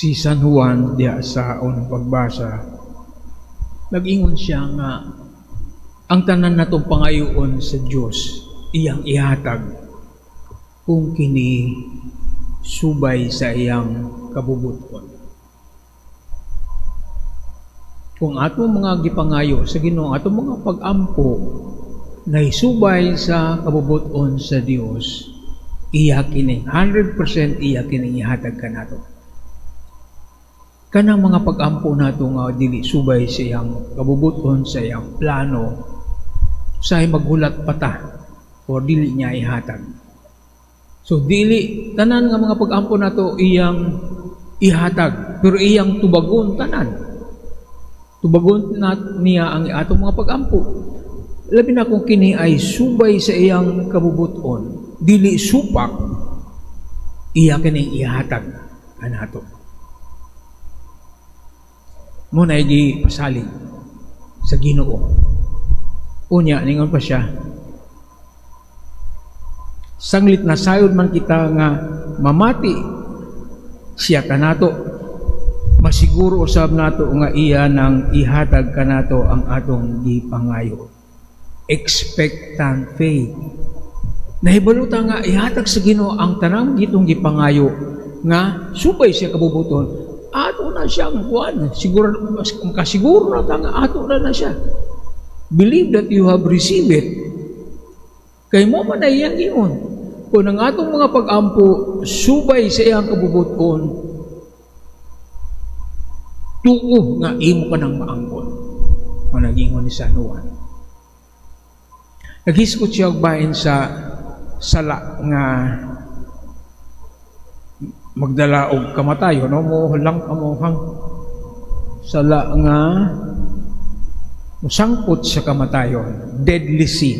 Si San Juan diya sa unang pagbasa, nag-ingon siya nga ang tanan natong pangayoon sa Dios iyang ihatag kung kini subay sa iyang kabubuton. Kung atong mga gipangayo sa Ginoo, atong mga pag-ampo na isubay sa kabubuton sa Dios, iya kini 100% iya kini ihatag kanato. Kanang mga pag-ampo nato nga dili subay sa iyang kabubuton, sa iyang plano, sa maghulat pata o dili niya ihatag. So dili tanan nga mga pag-ampo nato iyang ihatag, pero iyang tubagon tanan. Tubagon niya ang atong mga pag-ampo. Labi na kung kini ay subay sa iyang kabubuton, dili supak, iya kini ihatag kanato. Muna ay pasalig sa Ginoo. Unya, ningon pa siya, sanglit na sayod man kita nga mamati siya kanato, masiguro usab nato nga iya nang ihatag kanato ang atong gipangayo. Expectant faith. Nahibaluta nga ihatag sa Ginoo ang tanang gitong gipangayo nga subay siya kabubuton. Ato na siyang kuan, siguro makasiguro na nga ato na siya. Believe that you have received it. Kay mo man ay iyang ingon. Kung ang atong mga pag-ampo subay sa iyang kabubuton, tuo nga imo ka ng maangkon. Kung nag-ingon ni San Juan. Naghiskot siya og bahin sa sala nga magdala og kamatayon, no? Mo lang amuhang sala nga musangkot sa kamatayon, deadly sin.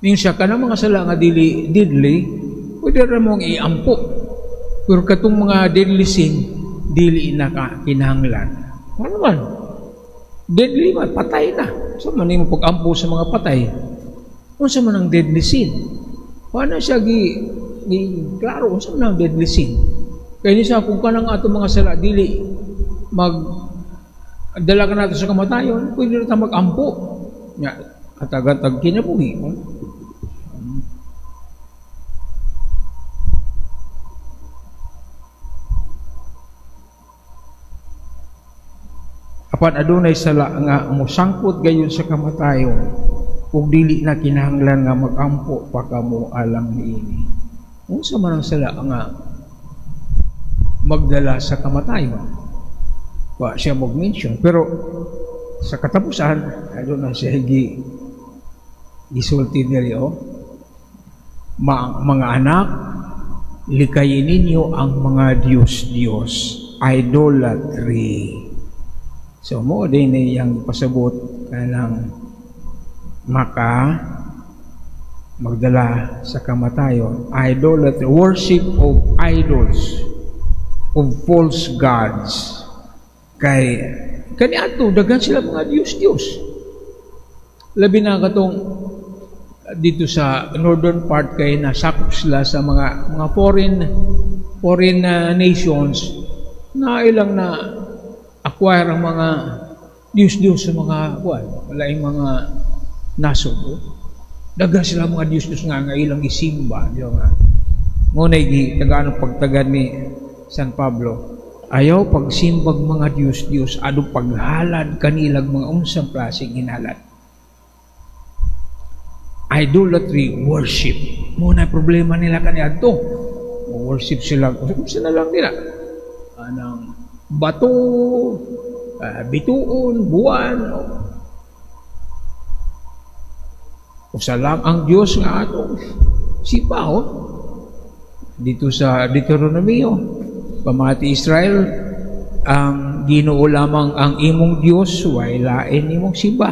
Minsan ka na mga sala nga dili deadly, pwede ra mong iampo. Pero katong mga deadly sin, dili na ka kinahanglan. Ano man? Deadly man, patay na. So man yung pag-ampo sa mga patay. Unsa man ang deadly sin? Paano siya klaro, unsa man ang deadly sin? Kaya niya kung kanang ato mga sala, dili dala ka natin sa kamatayon, pwede na tayo mag-ampo. Katag-tag kinabuhi. Apan adunay sala nga musangkot gayon sa kamatayon, ug dili na kinahanglan nga mag-ampo pa kamo alang niini. Unsa man ang sala nga magdala sa kamatayon? Wa siya mag-mention, pero sa katapusan aduna siya gisulti diri mga anak, likayin ninyo ang mga Diyos, idolatry. So mo din yang pasabot kanang maka magdala sa kamatayon, idolatry, worship of idols, of false gods. Kay kaniadto daghan sila mga Diyos. Labi na katong dito sa northern part kay nasakop sila sa mga foreign nations na ilang na acquire ang mga Diyos sa mga walaing mga nasod. Daghan sila mga Diyos nga ilang isimba, di ba? Ngunay tagaan pagtagan ni San Pablo, ayaw pagsimbag mga Diyos, ado paghalad kanilag mga unsang klaseng hinalad. Idolatry, worship. Muna problema nila kaniadto. Worship sila. Kung na lang nila. Anang bato, bituon, buwan. Usa lang ang Diyos nga ato. Sipa, dito sa Deuteronomio, pamati Israel, ang Ginoo lamang ang imong Diyos, way lain imong siba.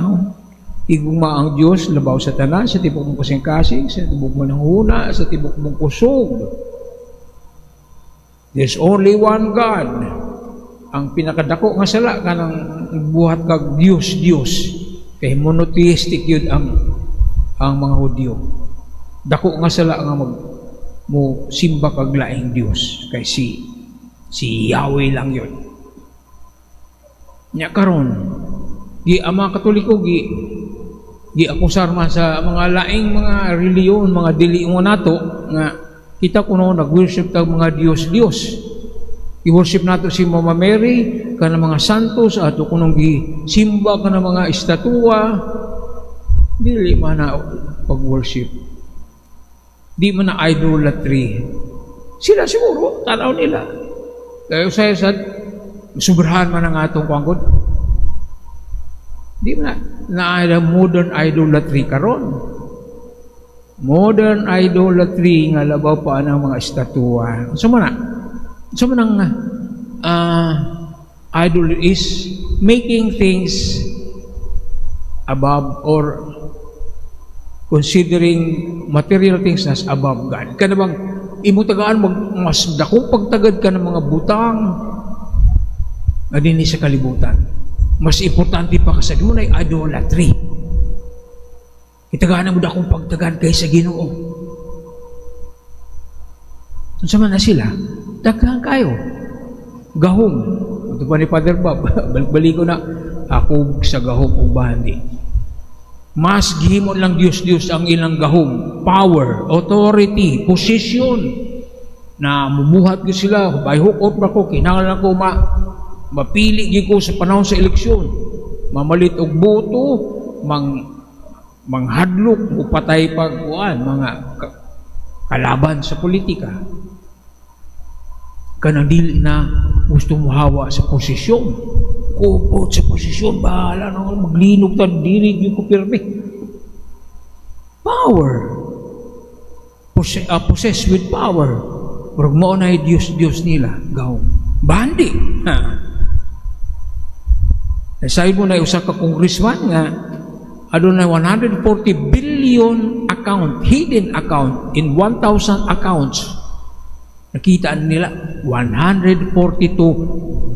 Igugma ang Diyos, labaw sa tanan, sa tibok mong kasing-kasing, sa tibok mo ng huna, sa tibok mong kusog. There's only one God. Ang pinakadako nga sala kanang buhat kag Diyos. Kay monotheistic yun ang mga Hudyo. Dako nga sala nga mo simba kag laing Dios kay si Yahweh lang yon. Nya karon gi ang mga Katoliko gi akusar man sa mga laing mga reliyon, mga diliingon nato nga kita kuno nag-worship tag mga Dios. I-worship nato si Mama Mary, kana mga santos, ato kunong gisimba kana mga estatwa, dili man na pag-worship. Di man na idolatry. Sila siguro, tanaw nila. Kaya sa subrahan man ang atong kwangkod. Di man na modern idolatry karon. Modern idolatry nga labaw pa ang mga estatwa. So man ang idol is making things above or considering material things as above God. Kana bang imutagaan mas dakong pagtagad ka ng mga butang na din sa kalibutan. Mas importante pa kasi mo na idolatry. Itagaan mo dakong pagtagad kaysa Ginoo. Unsa man na sila? Daghan kayo. Gahom. Ito pa ni Father Bob. Balik-balik ko na. Ako sa gahom o bandi. Mas gihimon lang Diyos ang ilang gahom. Power, authority, position. Na mumuhat ko sila. By hook out ba ko? Kinahanglan ko mapili ko sa panahon sa eleksyon. Mamalit og boto. Manghadlok. Upatay pagkuan. Mga kalaban sa politika. Kanang dili na gusto mo hawa sa posisyon. Kupot sa posisyon, bahala na maglinog ta dili gyud ko pirmi. Power. Possessed with power. Pero mo na Diyos nila, gahom. Bandi. Sabi mo na usa ka congressman nga adunay 140 billion account, hidden account in 1,000 accounts. Nakita nila 142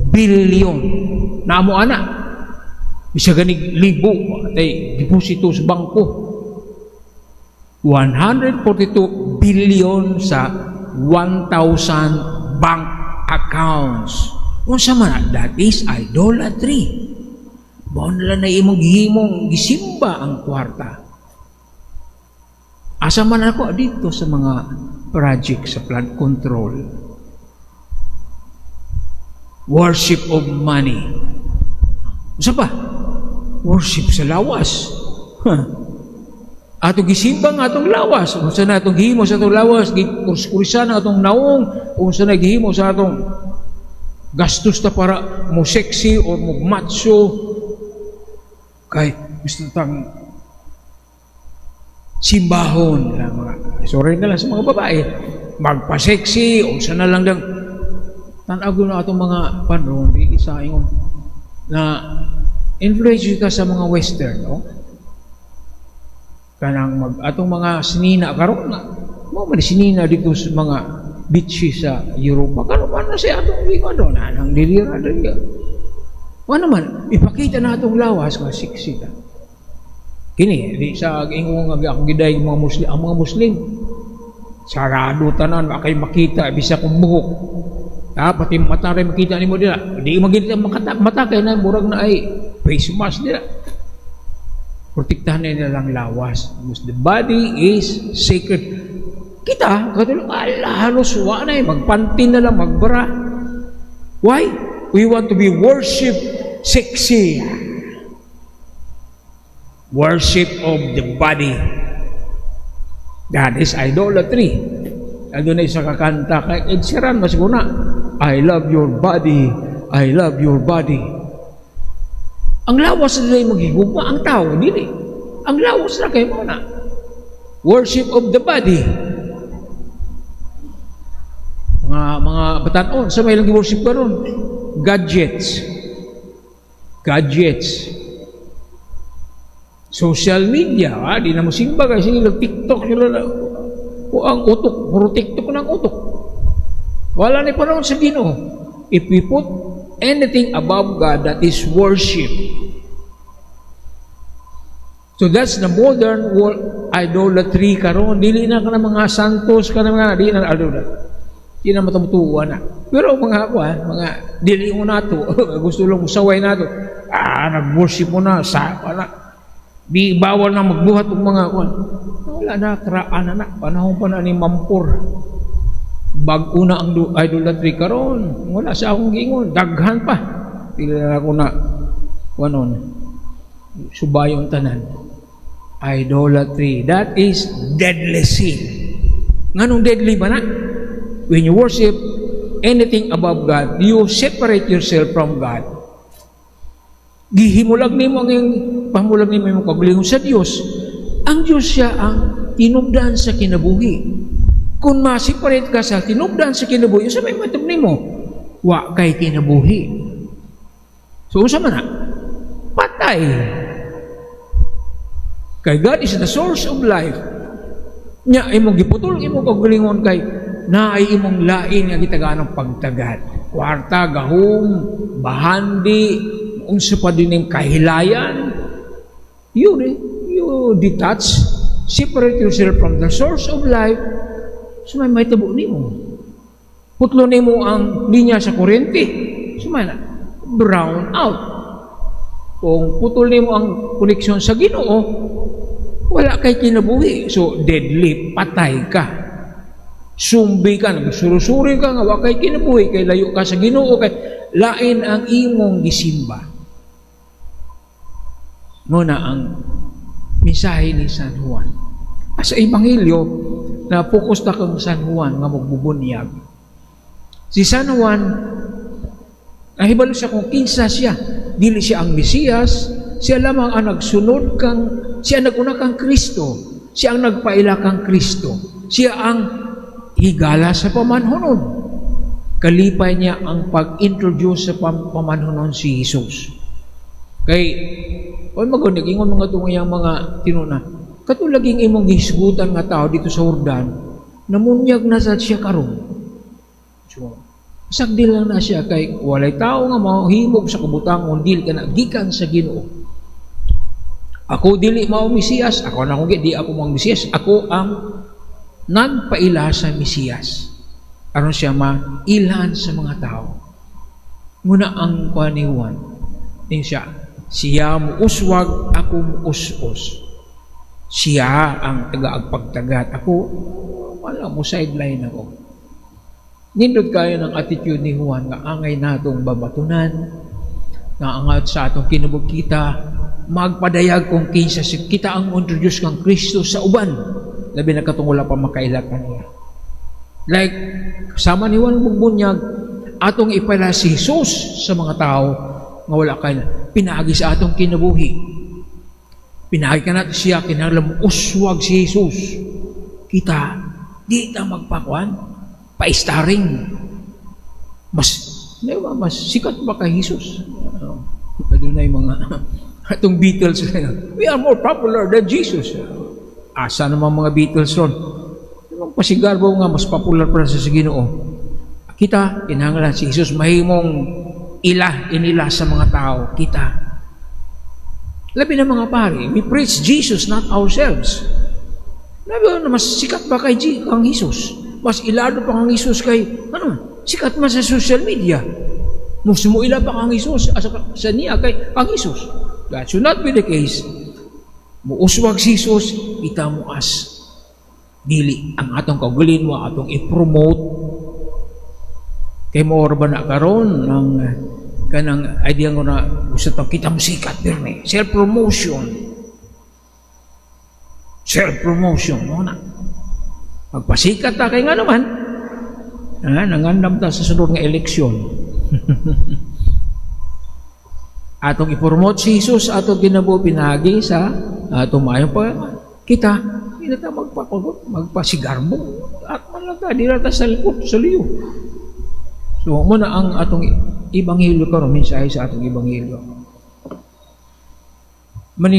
billion. Namo ana. Bisa ganig libo tay deposito sa bangko. 142 billion sa 1,000 bank accounts. Unsa man that is idolatry. Mao na imong gihimong gisimba ang kwarta. Asa man ako dito sa mga project sa flood control. Worship of money. Usa pa? Worship sa lawas. Atong gisimba nga atong lawas. Unsa na atong gihimo sa atong lawas, gikuris-kurisan atong naong, unsa na gihimo sa atong gastos ta para mo sexy or mo macho. Kay gusto tang simbahon lang mga sorry na lang sa mga babae magpa-sexy o sa na lang dang tanago na atong mga panron di isa ingon na influence ka sa mga western no kanang atong mga sinina karon na mo man sinina dito sa mga beaches sa Europa karon man na siya atong ano na nang dilira dali ano man ipakita na atong lawas nga sexy ta. Kini di sa ingon nga ako giday ang mga Muslim sarado tanan wa kay makita bisa kung buhok pati mata ray makita nimo dira di magita mata kay na murag na ay face mask dira protektahan nila lang lawas because the body is sacred kita katulad halos wa na magpanty na lang magbara why we want to be worship sexy worship of the body. That is idolatry. Ano na isa kakanta kay Ed Sheeran mas guna. I love your body. I love your body. Ang lawas na maghigugma ang tao, dili. Ang lawas na kay mo na. Worship of the body. Mga batanon sa may lang worship karon. Gadgets. Social media, di na mo simba kasi nag-TikTok sila na ang utok, puro TikTok ng utok. Wala na panahon sa Ginoo. If we put anything above God, that is worship. So that's the modern world idolatry karon. Dili na ka na mga santos ka na mga di na idolatry. Di na matamutuan na. Pero mga dili mo nato, gusto lang musaway nato. Nag-worship mo na, di bawal na magbuhat ng mga kuan. Wala na, karaan na. Panahon pa na ni Mampur. Bago na ang idolatry karon. Wala sa akong gingon. Daghan pa. Pili na ako na, subayong tanan. Idolatry. That is deadly sin. Nganong deadly ba na? When you worship anything above God, you separate yourself from God. Gihimulag nimo ang pamulag nimo imong kagalingon sa Dios. Ang Dios siya ang tinubdan sa kinabuhi. Kung ma-separate ka sa tinubdan sa kinabuhi, sa may matub nimo, wa kay kinabuhi. So unsa man na? Patay. Kay God is the source of life. Nya imong giputol imong kagalingon kay naay imong lain nga gitagaan pagtagad. Kwarta, gahom, bahandi, unsa pa din yung kahilayan. You detach, separate yourself from the source of life. So may tabo nimo. Putlo nimo ang linya sa kuryente. So may brown out. Kung putol nimo ang koneksyon sa Ginoo, wala kay kinabuhi. So deadly, patay ka. Sumbi ka, nagsurusuri ka nga, wa kay kinabuhi, kay layo ka sa Ginoo, kay lain ang imong gisimba. Muna ang mensahe ni San Juan. Sa Ebanghelyo, na focus na kang San Juan nga magbubunyag. Si San Juan, nahibalo siya kung kinsa siya. Dili siya ang Mesiyas, siya lamang ang nagsunod siya naguna kang Kristo, siya ang nagpaila kang Kristo, siya ang higala sa pamanhonon. Kalipay niya ang pag-introduce sa pamanhonon si Jesus. Kay, magunig, ingon mga tungayang mga tinuna, katulaging imong hisgutan nga tao dito sa Jordan, namunyag na sa siya karon. So, sagdi lang na siya kay walay tao nga mahimog sa kabutangon dili ka gikan sa Ginoo. Ako dili mao Mesiyas, ako na kung di ako mao Mesiyas, ako ang nagpaila sa Mesiyas. Aron siya mailan sa mga tao. Muna ang paniwan din siya mo uswag, ako mo us-us. Siya ang taga-agpagtagat. Ako, wala mo sideline ako. Nindot kayo ng attitude ni Juan nga angay natong babatunan, nga angat sa atong kinabugkita, magpadayag kung kinsa kita ang introduce kang Kristo sa uban, labi na katong wala pa makailatan niya. Like, kasama ni Juan Bugbunyag, atong ipala si Jesus sa mga tao nga wala kayo, pinaagi sa atong kinabuhi. Pinaagi ka natin siya, kinalam uswag si Jesus. Kita, di ta magpakuan, pa-starring. Mas sikat ba kay Jesus? Doon na yung mga atong Beatles. We are more popular than Jesus. Asa naman mga Beatles ron? Pasigarbo nga, mas popular pa sa Ginoo. Kita, kinahanglan si Jesus, mahimong inila sa mga tao. Kita. Labi na mga pari, we preach Jesus, not ourselves. Labi na, mas sikat ba kay ang Jesus? Mas ilado pa kang Jesus kay, sikat man sa social media. Mas ila pa kang Jesus sa niya kay ang Jesus. That should not be the case. Muuswag si Jesus, kita mo as dili ang atong kaugulin mo, atong i-promote. Kay mo ba na karon ng kanang idea ko na gusto tong kita mo sikat dirne. Self-promotion mo na. Magpasikat ta kay nga naman. Nangandam ta sa sunod nga eleksyon. Atong i-promote si Jesus, atong ginabo pinagi sa atong mayong pa kita. Hindi na magpasigarbo. At malata, di na ta sa likod, sa liyo. So, muna ang atong Ebanghelyo karon, mensahe sa atong Ebanghelyo.